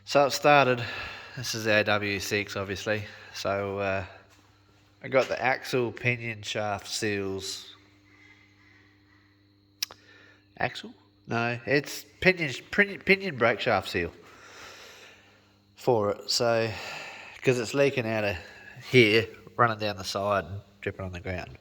So it started, this is the AW6 obviously, so I got the axle pinion shaft seals. Axle? No, it's pinion brake shaft seal for it. So, because it's leaking out of here, running down the side and dripping on the ground.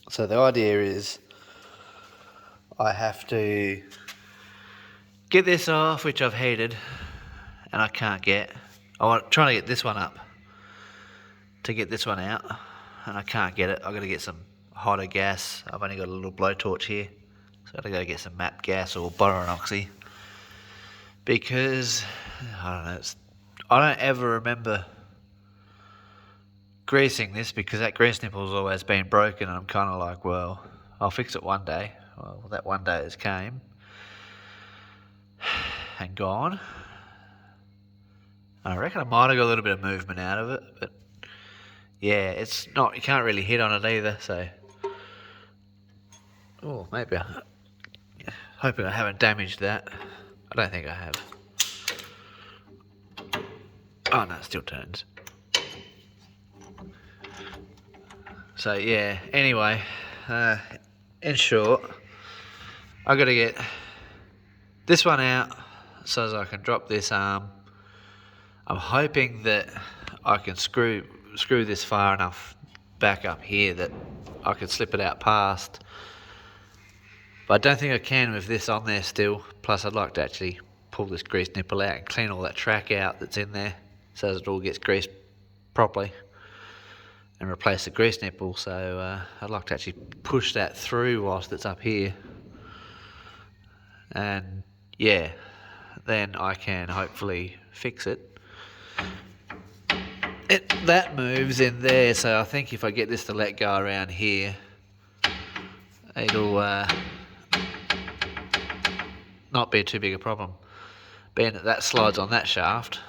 So the idea is I have to get this off, which I've heated, and I can't get. I'm trying to get this one up to get this one out, and I can't get it. I've got to get some hotter gas. I've only got a little blowtorch here, so I've got to go get some MAP gas or boron oxy, because I don't know. I don't ever remember greasing this, because that grease nipple's always been broken, and I'm kind of like, well, I'll fix it one day. Well, that one day has came and gone. I reckon I might have got a little bit of movement out of it, but yeah, it's not, you can't really hit on it either, so. Oh, maybe hoping I haven't damaged that. I don't think I have. Oh no, it still turns. So yeah, anyway, in short, I got to get this one out so that I can drop this arm. I'm hoping that I can screw this far enough back up here that I can slip it out past. But I don't think I can with this on there still. Plus I'd like to actually pull this grease nipple out and clean all that track out that's in there so that it all gets greased properly and replace the grease nipple. So I'd like to actually push that through whilst it's up here. And yeah, then I can hopefully fix it. That moves in there, so I think if I get this to let go around here, it'll not be too big a problem, being that slides on that shaft.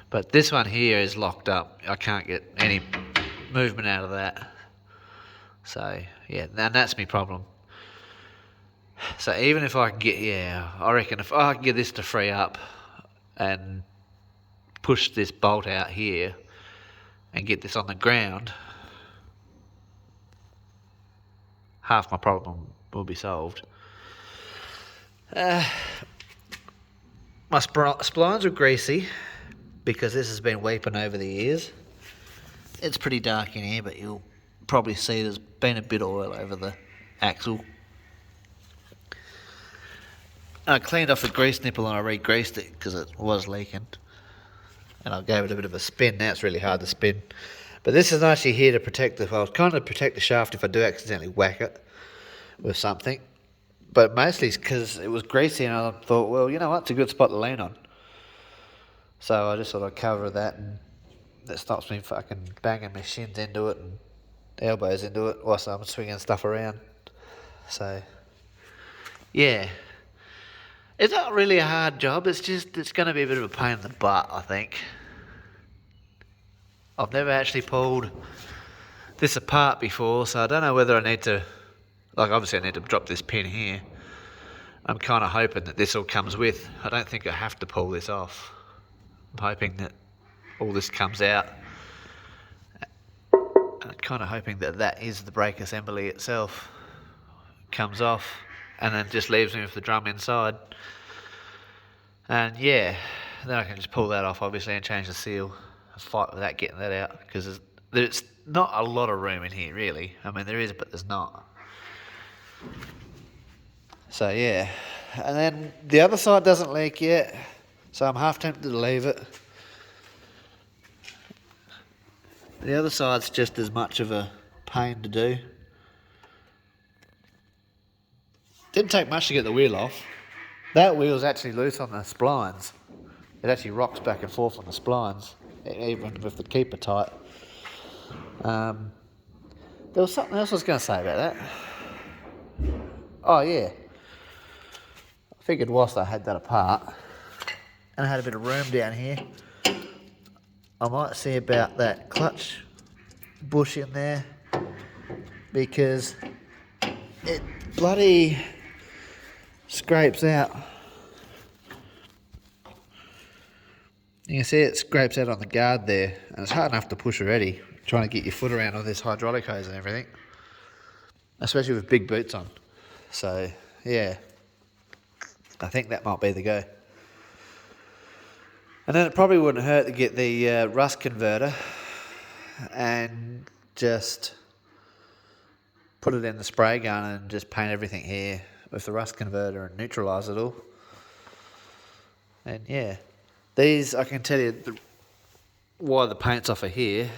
But this one here is locked up. I can't get any movement out of that. So yeah, and that's my problem. So even if I can get, I reckon if I can get this to free up and push this bolt out here and get this on the ground, half my problem will be solved. My splines are greasy because this has been weeping over the years. It's pretty dark in here, but you'll probably see there's been a bit of oil over the axle. I cleaned off the grease nipple and I re-greased it because it was leaking. And I gave it a bit of a spin. Now it's really hard to spin. But this is actually here to protect the, well, kind of protect the shaft if I do accidentally whack it with something. But mostly it's because it was greasy and I thought, well, you know what, it's a good spot to lean on. So I just thought I'd cover that, and that stops me fucking banging my shins into it and elbows into it whilst I'm swinging stuff around. So, yeah. It's not really a hard job, it's going to be a bit of a pain in the butt, I think. I've never actually pulled this apart before, so I don't know whether I need to, like obviously I need to drop this pin here. I'm kind of hoping that this all comes with. I don't think I have to pull this off. I'm hoping that all this comes out. I'm kind of hoping that that is the brake assembly itself. Comes off and then just leaves me with the drum inside. And yeah, then I can just pull that off obviously and change the seal and fight without getting that out, because there's not a lot of room in here really. I mean there is, but there's not. So yeah, and then the other side doesn't leak yet, so I'm half tempted to leave it. The other side's just as much of a pain to do. Didn't take much to get the wheel off. That wheel's actually loose on the splines. It actually rocks back and forth on the splines, even with the keeper tight. There was something else I was going to say about that. Oh yeah. I figured whilst I had that apart, and I had a bit of room down here, I might see about that clutch bush in there, because it bloody scrapes out You can see it scrapes out on the guard there, and it's hard enough to push already, trying to get your foot around all this hydraulic hose and everything, especially with big boots on. So, yeah, I think that might be the go. And then it probably wouldn't hurt to get the rust converter and just put it in the spray gun and just paint everything here with the rust converter and neutralise it all. And yeah, these, I can tell you why the paint's off of here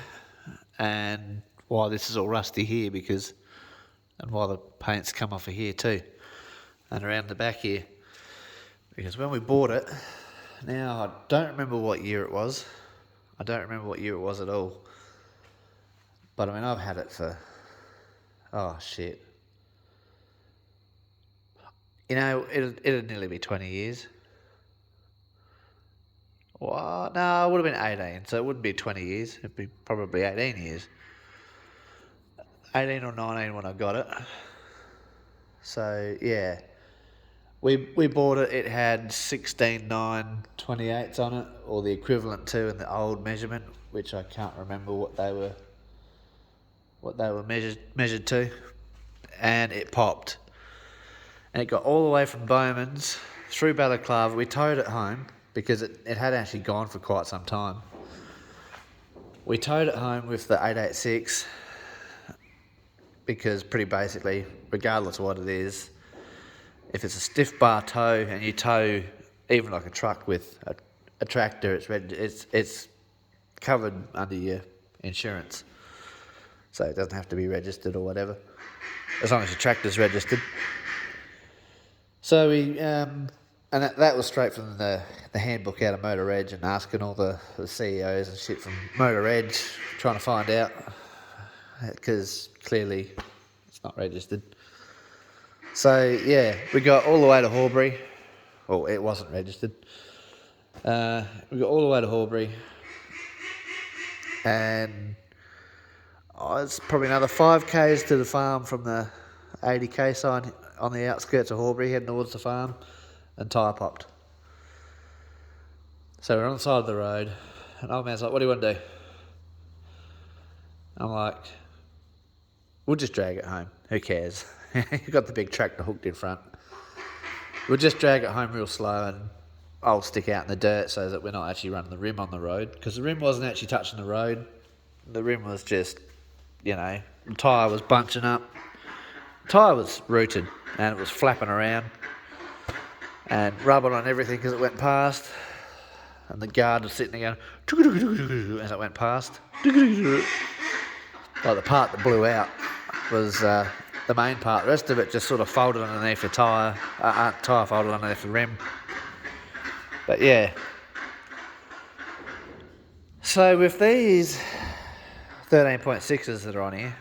and why this is all rusty here, and why the paint's come off of here too and around the back here. Because when we bought it, now I don't remember what year it was. I don't remember what year it was at all. But I mean, I've had it for, oh shit. You know, it'll nearly be 20 years. Well, no, it would have been 18, so it wouldn't be 20 years. It'd be probably 18 years. 18 or 19 when I got it. So, yeah. We bought it, it had 16.9/28 on it, or the equivalent to in the old measurement, which I can't remember what they were measured to. And it popped. And it got all the way from Bowman's through Balaclava. We towed it home because it had actually gone for quite some time. We towed it home with the 886 because pretty basically, regardless of what it is, if it's a stiff bar tow and you tow even like a truck with a tractor, it's covered under your insurance. So it doesn't have to be registered or whatever, as long as your tractor's registered. So we, and that was straight from the handbook out of Motor Edge, and asking all the CEOs and shit from Motor Edge, trying to find out, because clearly it's not registered. So yeah, we got all the way to Horbury. Well, it wasn't registered. We got all the way to Horbury, and it's probably another 5k's to the farm from the 80k sign on the outskirts of Horbury, heading towards the farm, and tyre popped. So we're on the side of the road, and old man's like, "What do you want to do?" I'm like, "We'll just drag it home. Who cares? You've got the big tractor hooked in front. We'll just drag it home real slow, and I'll stick out in the dirt so that we're not actually running the rim on the road." Because the rim wasn't actually touching the road. The rim was just, you know, the tyre was bunching up. The tyre was rooted, and it was flapping around and rubbing on everything as it went past. And the guard was sitting there going as it went past. Like the part that blew out was the main part. The rest of it just sort of folded underneath the tyre. Tyre folded underneath the rim. But yeah. So with these 13.6s that are on here,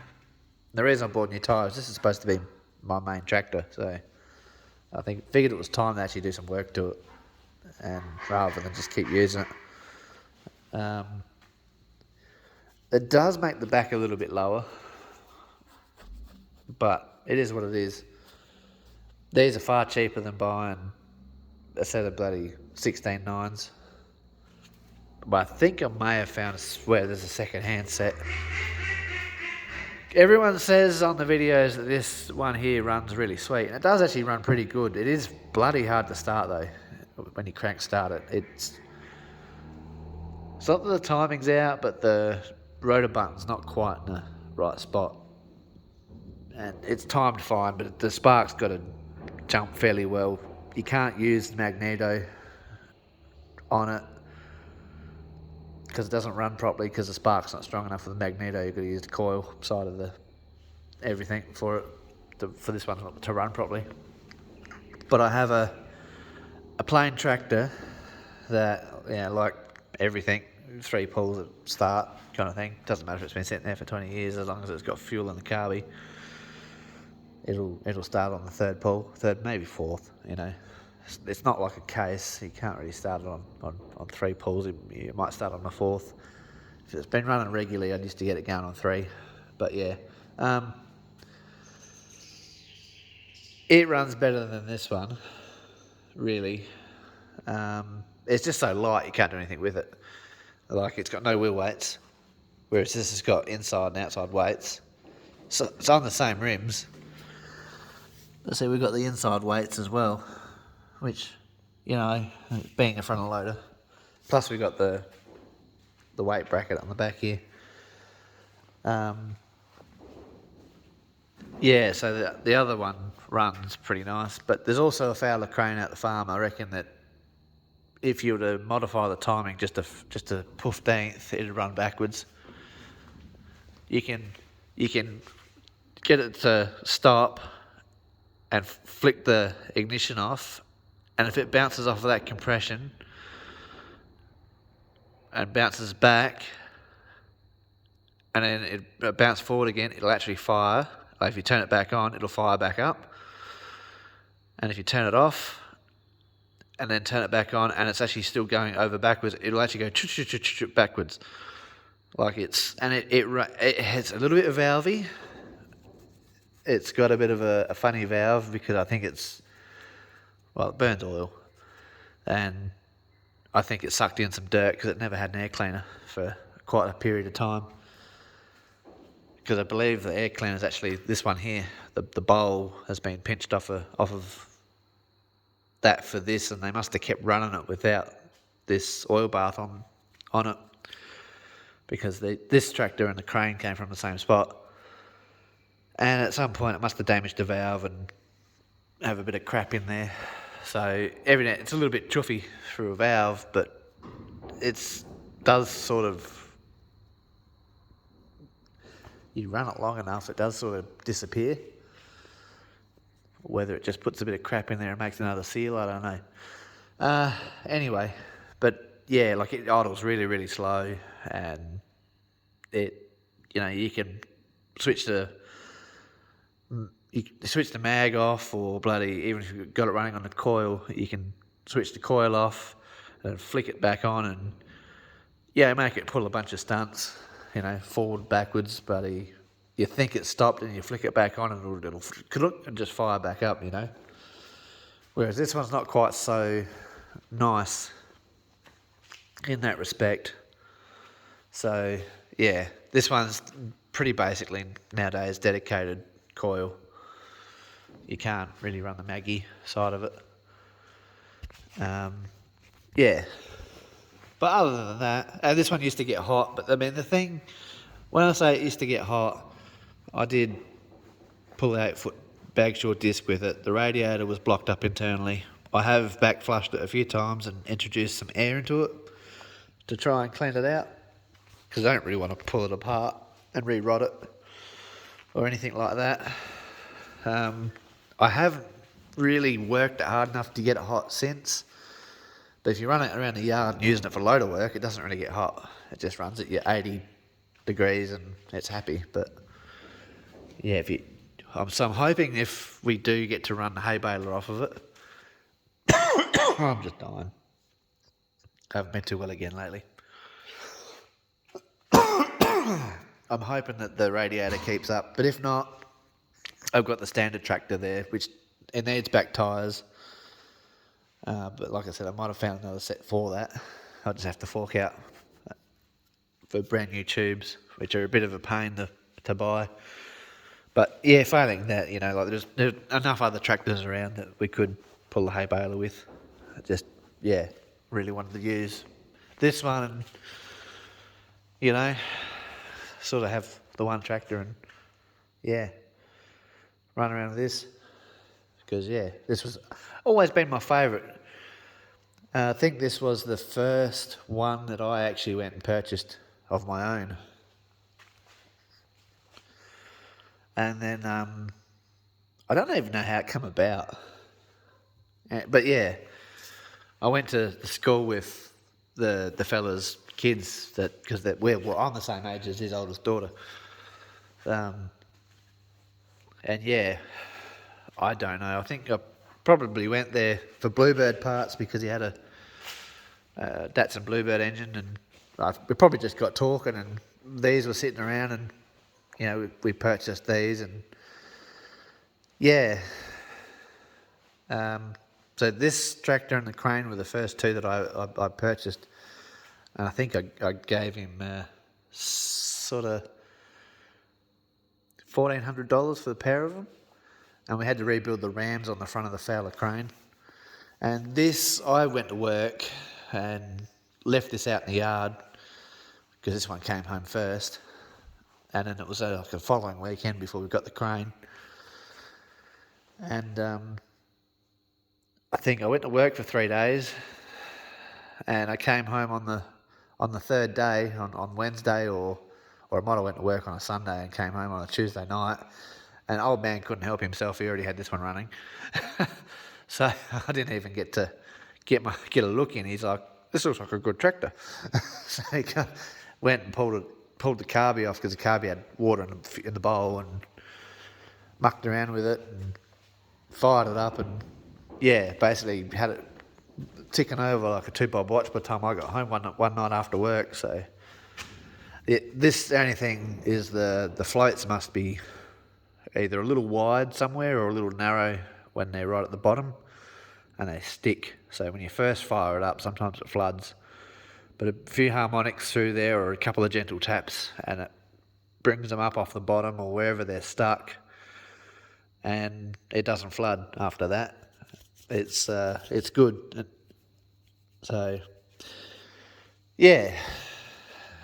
the reason I bought new tyres, this is supposed to be my main tractor, so I figured it was time to actually do some work to it, and rather than just keep using it. It does make the back a little bit lower, but it is what it is. These are far cheaper than buying a set of bloody 16.9s. But I think I may have found where there's a second-hand set. Everyone says on the videos that this one here runs really sweet, and it does actually run pretty good. It is bloody hard to start though, when you crank start it. It's not that the timing's out, but the rotor button's not quite in the right spot. And it's timed fine, but the spark's got to jump fairly well. You can't use the magneto on it because it doesn't run properly, because the spark's not strong enough for the magneto. You've got to use the coil side of the everything for it, for this one to run properly. But I have a plain tractor that, like everything, 3 pulls at start kind of thing. Doesn't matter if it's been sitting there for 20 years, as long as it's got fuel in the carby, it'll start on the 3rd pull, 3rd, maybe 4th, you know. It's not like a case. You can't really start it on 3 pulls. You might start on the 4th. If it's been running regularly, I used to get it going on 3. But yeah, it runs better than this one, really. it's just so light you can't do anything with it. Like, it's got no wheel weights, whereas this has got inside and outside weights. So it's on the same rims. Let's see, we've got the inside weights as well, which, you know, being a front loader. Plus we've got the weight bracket on the back here. Yeah, so the other one runs pretty nice, but there's also a Fowler crane out the farm. I reckon that if you were to modify the timing just a 15th, it'd run backwards. You can get it to stop and flick the ignition off, and if it bounces off of that compression and bounces back, and then it bounces forward again, it'll actually fire. Like, if you turn it back on, it'll fire back up. And if you turn it off and then turn it back on, and it's actually still going over backwards, it'll actually go backwards. Like, it has a little bit of valvey. It's got a bit of a funny valve because I think it burns oil, and I think it sucked in some dirt because it never had an air cleaner for quite a period of time. Because I believe the air cleaner is actually this one here. The bowl has been pinched off of that for this, and they must have kept running it without this oil bath on it, because this tractor and the crane came from the same spot, and at some point it must have damaged the valve and have a bit of crap in there. So it's a little bit chuffy through a valve, but it does sort of, you run it long enough, it does sort of disappear. Whether it just puts a bit of crap in there and makes another seal, I don't know. Anyway, but yeah, like, it idles really, really slow, and you can switch the mag off, or even if you've got it running on the coil, you can switch the coil off and flick it back on, and make it pull a bunch of stunts, forward, backwards, but you think it's stopped and you flick it back on and it'll just fire back up, Whereas this one's not quite so nice in that respect. So, yeah, this one's pretty basically nowadays dedicated coil. You can't really run the Maggie side of it. Yeah. But other than that, this one used to get hot. But I mean, the thing, when I say it used to get hot, I did pull the 8-foot bag short disc with it. The radiator was blocked up internally. I have back flushed it a few times and introduced some air into it to try and clean it out, because I don't really want to pull it apart and re-rod it or anything like that. I haven't really worked it hard enough to get it hot since. But if you run it around the yard and using it for loader work, it doesn't really get hot. It just runs at your 80 degrees and it's happy. But yeah, so I'm hoping if we do get to run the hay baler off of it, I'm just dying. I haven't been too well again lately. I'm hoping that the radiator keeps up, but if not, I've got the standard tractor there, which it needs back tyres. But like I said, I might have found another set for that. I'll just have to fork out for brand new tubes, which are a bit of a pain to buy. But yeah, failing that, like there's enough other tractors around that we could pull the hay baler with. I just, really wanted to use this one and, sort of have the one tractor and, run around with this. Because, this was always been my favourite. I think this was the first one that I actually went and purchased of my own. And then, I don't even know how it came about. But I went to the school with the fella's kids because we're on the same age as his oldest daughter. And I don't know. I think I probably went there for Bluebird parts because he had a Datsun Bluebird engine, and we probably just got talking, and these were sitting around, and we purchased these, and So this tractor and the crane were the first two that I purchased, and I think I gave him sort of $1,400 for the pair of them, and we had to rebuild the rams on the front of the Fowler crane. And this, I went to work and left this out in the yard because this one came home first, and then it was like the following weekend before we got the crane. And I think I went to work for 3 days, and I came home on the third day, on Wednesday, or I might have went to work on a Sunday and came home on a Tuesday night, and old man couldn't help himself. He already had this one running. So I didn't even get to get a look in. He's like, "This looks like a good tractor." So he went and pulled the carby off, because the carby had water in the bowl, and mucked around with it and fired it up, and yeah, basically had it ticking over like a 2-bob watch by the time I got home one night after work. So the only thing is the floats must be either a little wide somewhere or a little narrow when they're right at the bottom, and they stick. So when you first fire it up, sometimes it floods, but a few harmonics through there or a couple of gentle taps, and it brings them up off the bottom or wherever they're stuck, and it doesn't flood after that. It's good. So yeah,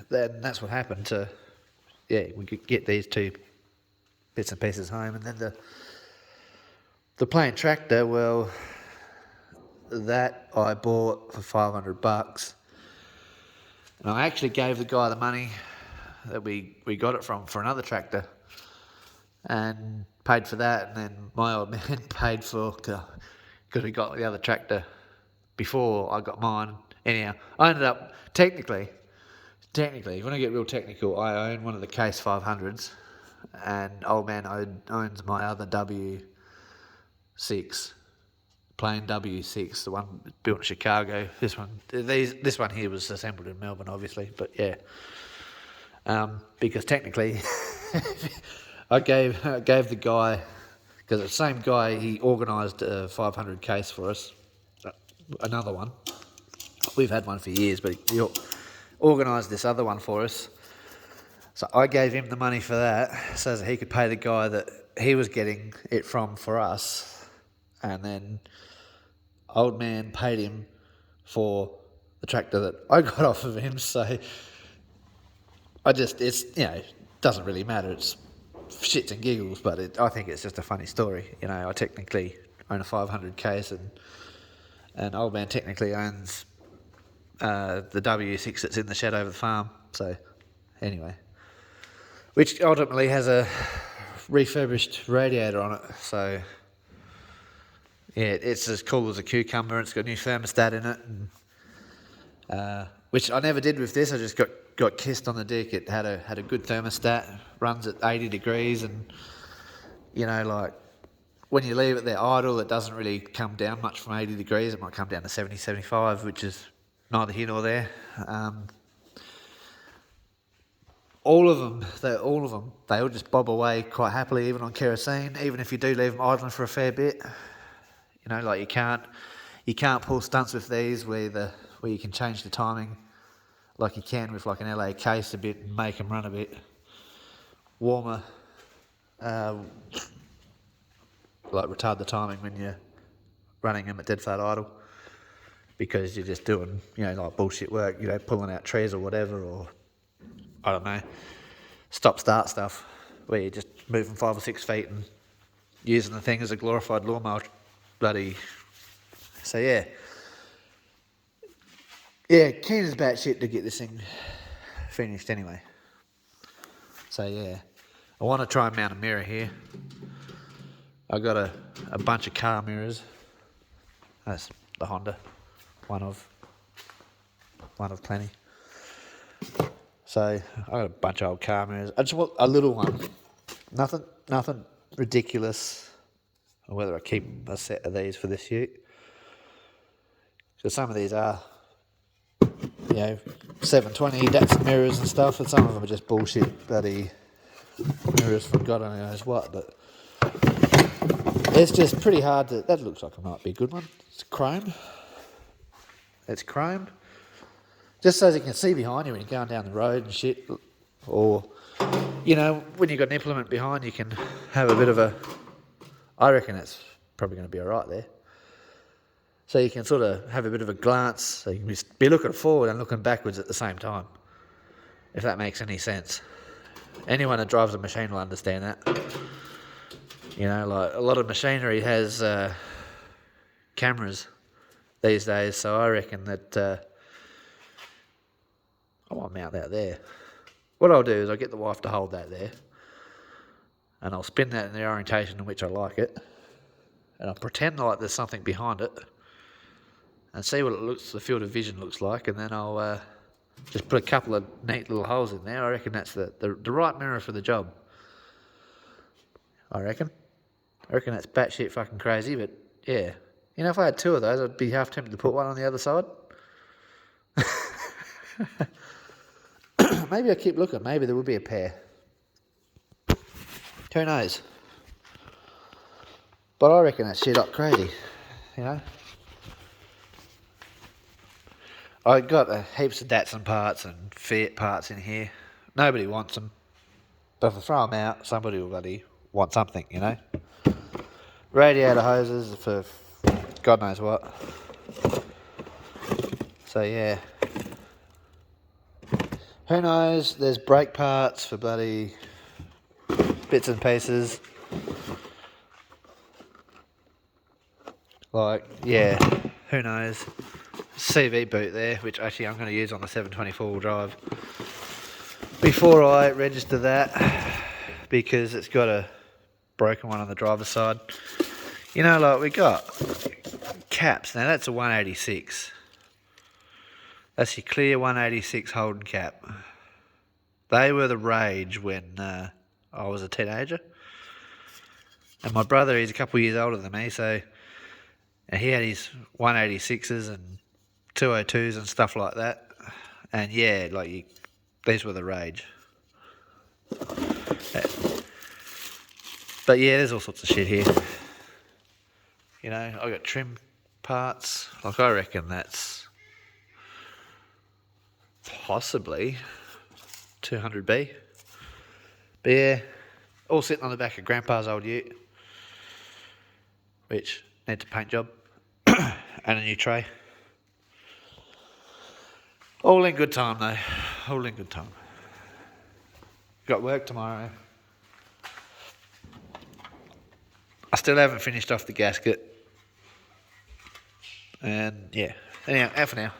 then that's what happened. We could get these two bits and pieces home, and then the plain tractor, well, that I bought for $500, and I actually gave the guy the money that we got it from for another tractor, and paid for that, and then my old man paid for, because we got the other tractor before I got mine. Anyhow, I ended up technically, when I get real technical, I own one of the Case 500s, and old man owns my other W6, plain W6, the one built in Chicago. This one here was assembled in Melbourne, obviously, but yeah, because technically, I gave the guy, because the same guy, he organised a 500 case for us, another one. We've had one for years, but he organised this other one for us. So I gave him the money for that so that he could pay the guy that he was getting it from for us, and then old man paid him for the tractor that I got off of him. So it doesn't really matter. It's shits and giggles, but I think it's just a funny story. I technically own a 500 case, and old man technically owns the W6 that's in the shed over the farm. So anyway, which ultimately has a refurbished radiator on it. So yeah, it's as cool as a cucumber. It's got a new thermostat in it, and, which I never did with this. I just got kissed on the dick. It had a good thermostat, runs at 80 degrees, and like when you leave it there idle, it doesn't really come down much from 80 degrees. It might come down to 70, 75, which is neither here nor there. All of them, they all just bob away quite happily, even on kerosene. Even if you do leave them idling for a fair bit, like you can't pull stunts with these where you can change the timing like you can with like an LA case a bit and make them run a bit warmer, like retard the timing when you're running them at dead flat idle, because you're just doing like bullshit work, pulling out trees or whatever, or I don't know, stop-start stuff where you're just moving 5 or 6 feet and using the thing as a glorified lawnmower bloody. So yeah, keen as batshit to get this thing finished anyway. So yeah, I want to try and mount a mirror here. I got a bunch of car mirrors. That's the Honda, one of plenty. So I got a bunch of old car mirrors. I just want a little one, nothing ridiculous. Or whether I keep a set of these for this ute, because some of these are 720 Datsun mirrors and stuff, and some of them are just bullshit bloody mirrors from God only knows what. But it's just pretty hard to... That looks like it might be a good one. It's chrome. It's chrome. Just so you can see behind you when you're going down the road and shit. Or, you know, when you've got an implement behind, you can have a bit of a... I reckon that's probably going to be all right there. So you can sort of have a bit of a glance. So you can be looking forward and looking backwards at the same time. If that makes any sense. Anyone that drives a machine will understand that. You know, like a lot of machinery has cameras these days, so I reckon that I won't mount that there. What I'll do is I'll get the wife to hold that there, and I'll spin that in the orientation in which I like it, and I'll pretend like there's something behind it, and see what it looks, the field of vision looks like, and then I'll just put a couple of neat little holes in there. I reckon that's the right mirror for the job. I reckon that's batshit fucking crazy, but yeah. You know, if I had two of those, I'd be half tempted to put one on the other side. Maybe I keep looking. Maybe there will be a pair. Who knows? But I reckon that shit up crazy. You know? I got heaps of Datsun parts and Fiat parts in here. Nobody wants them. But if I throw them out, somebody will bloody want something, you know? Radiator hoses for God knows what. So yeah. Who knows? There's brake parts for bloody bits and pieces. Like, yeah, who knows? CV boot there, which actually I'm going to use on the 724 drive. Before I register that, because it's got a broken one on the driver's side. You know, like we got caps. Now that's a 186. That's your clear 186 Holden cap. They were the rage when I was a teenager. And my brother, he's a couple of years older than me, so he had his 186s and 202s and stuff like that. And yeah, like these were the rage. But yeah, there's all sorts of shit here. You know, I got trim parts. Like I reckon that's possibly 200B. But yeah, all sitting on the back of Grandpa's old ute, which needs a paint job and a new tray. All in good time though. All in good time. Got work tomorrow. I still haven't finished off the gasket. And yeah, anyhow, out for now.